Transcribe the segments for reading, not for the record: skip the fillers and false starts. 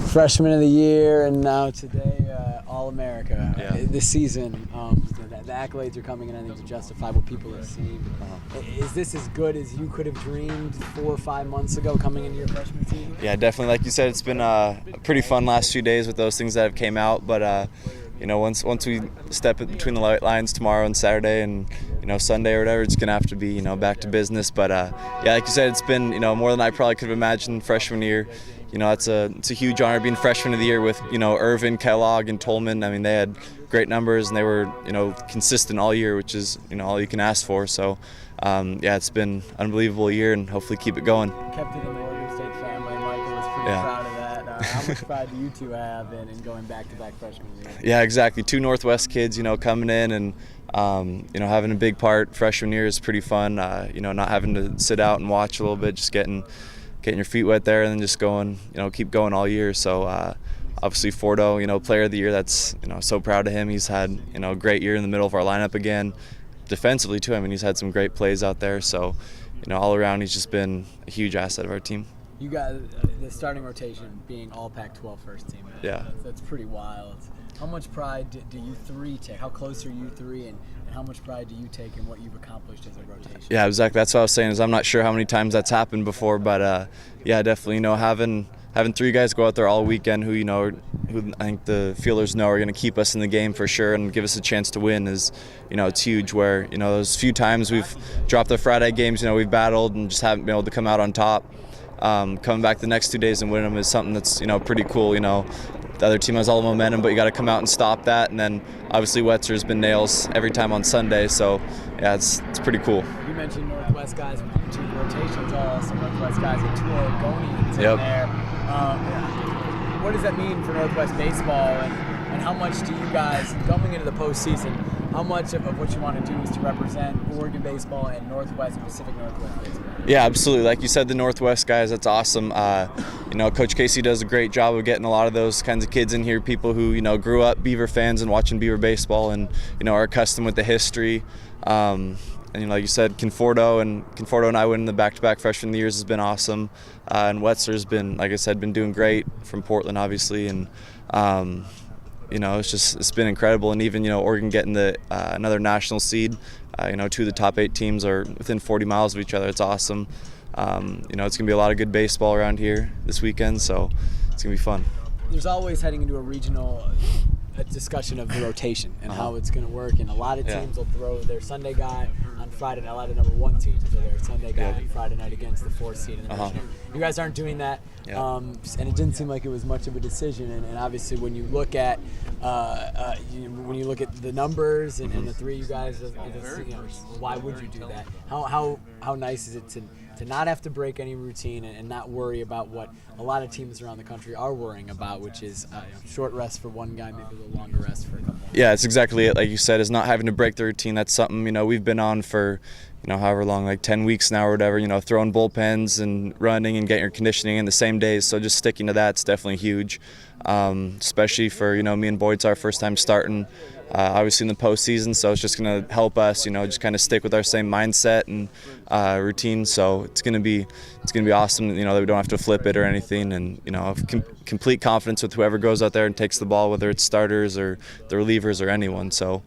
Freshman of the year, and now today All-America. This season, the accolades are coming in, I think, to justify what people have seen. Is this as good as you could have dreamed 4 or 5 months ago coming into your freshman season? Yeah, definitely. Like you said, it's been a pretty fun last few days with those things that have came out. But once we step in between the lines tomorrow and Saturday and Sunday or whatever, it's gonna have to be back to business. But like you said, it's been more than I probably could have imagined freshman year. It's a huge honor being freshman of the year with Irvin, Kellogg, and Tolman. I mean, they had great numbers and they were consistent all year, which is all you can ask for. So it's been an unbelievable year, and hopefully keep it going. Kept it in the Oregon State family. Michael was pretty proud of that. How much pride do you two have in going back-to-back freshman year? Yeah, exactly. 2 Northwest kids, coming in and having a big part freshman year is pretty fun. Not having to sit out and watch a little bit, just getting your feet wet there, and then just going, keep going all year. So obviously Fordo, player of the year, that's, so proud of him. He's had, a great year in the middle of our lineup again. Defensively too, I mean, he's had some great plays out there. So, all around, he's just been a huge asset of our team. You got the starting rotation being all Pac-12 first team. Yeah. That's pretty wild. How much pride do you three take? How close are you three, and how much pride do you take in what you've accomplished as a rotation? Yeah, exactly. That's what I was saying. Is I'm not sure how many times that's happened before, but definitely. Having 3 guys go out there all weekend who I think the fielders know are going to keep us in the game for sure and give us a chance to win is it's huge. Where those few times we've dropped the Friday games, we've battled and just haven't been able to come out on top. Coming back the next 2 days and win them is something that's pretty cool. The other team has all the momentum, but you got to come out and stop that. And then obviously Wetzer's been nails every time on Sunday, so yeah, it's pretty cool. You mentioned Northwest guys with 2 rotations, also Northwest guys and 2 Oregonians in there. What does that mean for Northwest baseball, and how much do you guys, going into the postseason, how much of what you want to do is to represent Oregon baseball and Northwest, Pacific Northwest baseball? Yeah, absolutely. Like you said, the Northwest guys, that's awesome. Coach Casey does a great job of getting a lot of those kinds of kids in here, people who, grew up Beaver fans and watching Beaver baseball and, are accustomed with the history. And like you said, Conforto and I winning the back-to-back freshman years has been awesome. And Wetzer's been, like I said, been doing great from Portland, obviously. And, it's been incredible. And even, Oregon getting the another national seed, 2 of the top 8 teams are within 40 miles of each other. It's awesome. It's going to be a lot of good baseball around here this weekend, so it's going to be fun. There's always heading into a regional a discussion of the rotation and how it's going to work, and a lot of teams will throw their Sunday guy on Friday night. A lot of number 1 teams will throw their Sunday guy on Friday night against the 4th seed in the regional. You guys aren't doing that, and it didn't seem like it was much of a decision. And obviously, when you look at the numbers and the 3 you guys, why would you do that? How nice is it to not have to break any routine and not worry about what a lot of teams around the country are worrying about, which is short rest for one guy, maybe a little longer rest for a couple more. Yeah, it's exactly it. Like you said, is not having to break the routine. That's something we've been on for however long, like 10 weeks now or whatever. Throwing bullpens and running and getting your conditioning in the same days. So just sticking to that's definitely huge, especially for me and Boyd's our first time starting. Obviously in the postseason, so it's just going to help us, just kind of stick with our same mindset and routine. So it's going to be awesome, that we don't have to flip it or anything, and have complete confidence with whoever goes out there and takes the ball, whether it's starters or the relievers or anyone. So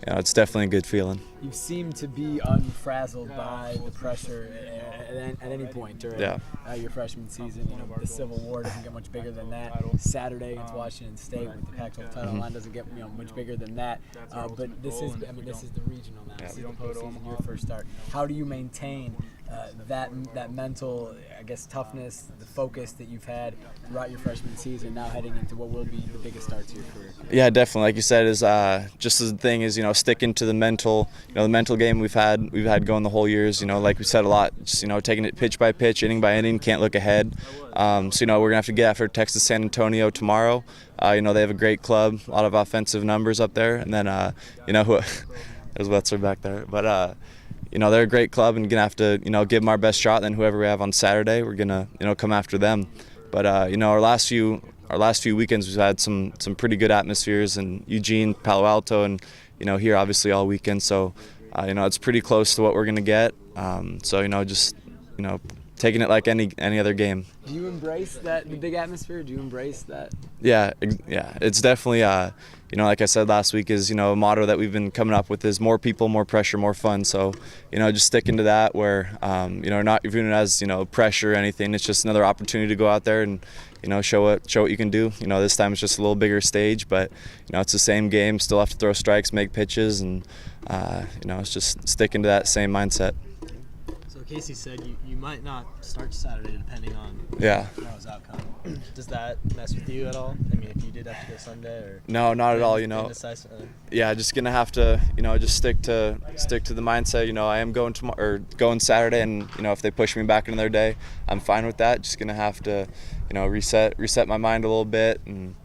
it's definitely a good feeling. You seem to be unfrazzled by the pressure at any point during your freshman season. The Civil War doesn't get much bigger than that. Saturday against Washington State with the Pac-12 title line doesn't get much bigger than that. But this is the regional now. This is the postseason, your first start. How do you maintain that mental, toughness, the focus that you've had throughout your freshman season, now heading into what will be the biggest start to your career? Yeah, definitely. Like you said, is just the thing is sticking to the mental, the mental game we've had going the whole years. Like we said a lot, just taking it pitch by pitch, inning by inning, can't look ahead. So we're gonna have to get after Texas San Antonio tomorrow. They have a great club, a lot of offensive numbers up there, and then there's Wetzer back there, but. They're a great club and gonna have to, give them our best shot. Then whoever we have on Saturday, we're gonna, come after them. But our last few weekends we've had some pretty good atmospheres in Eugene, Palo Alto, and here obviously all weekend. So it's pretty close to what we're gonna get. So just taking it like any other game. Do you embrace the big atmosphere? Do you embrace that? Yeah, it's definitely like I said last week, is a motto that we've been coming up with is more people, more pressure, more fun. So just sticking to that, where not viewing it as pressure or anything. It's just another opportunity to go out there and show what you can do. This time it's just a little bigger stage, but it's the same game. Still have to throw strikes, make pitches, and it's just sticking to that same mindset. Casey said you might not start Saturday depending on tomorrow's outcome. Does that mess with you at all? I mean, if you did have to go Sunday, or no, not at all. Yeah, just gonna have to just stick to the mindset. I am going Saturday, and if they push me back into their day, I'm fine with that. Just gonna have to reset my mind a little bit, and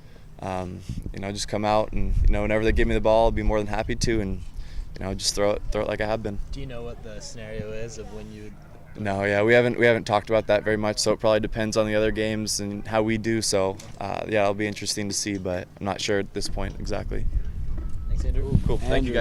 just come out, and whenever they give me the ball, I'll be more than happy to, and just throw it like I have been. Do you know what the scenario is of when you would? No, we haven't talked about that very much, so it probably depends on the other games and how we do. So, it'll be interesting to see, but I'm not sure at this point exactly. Thanks, Andrew. Cool. Thank you, guys.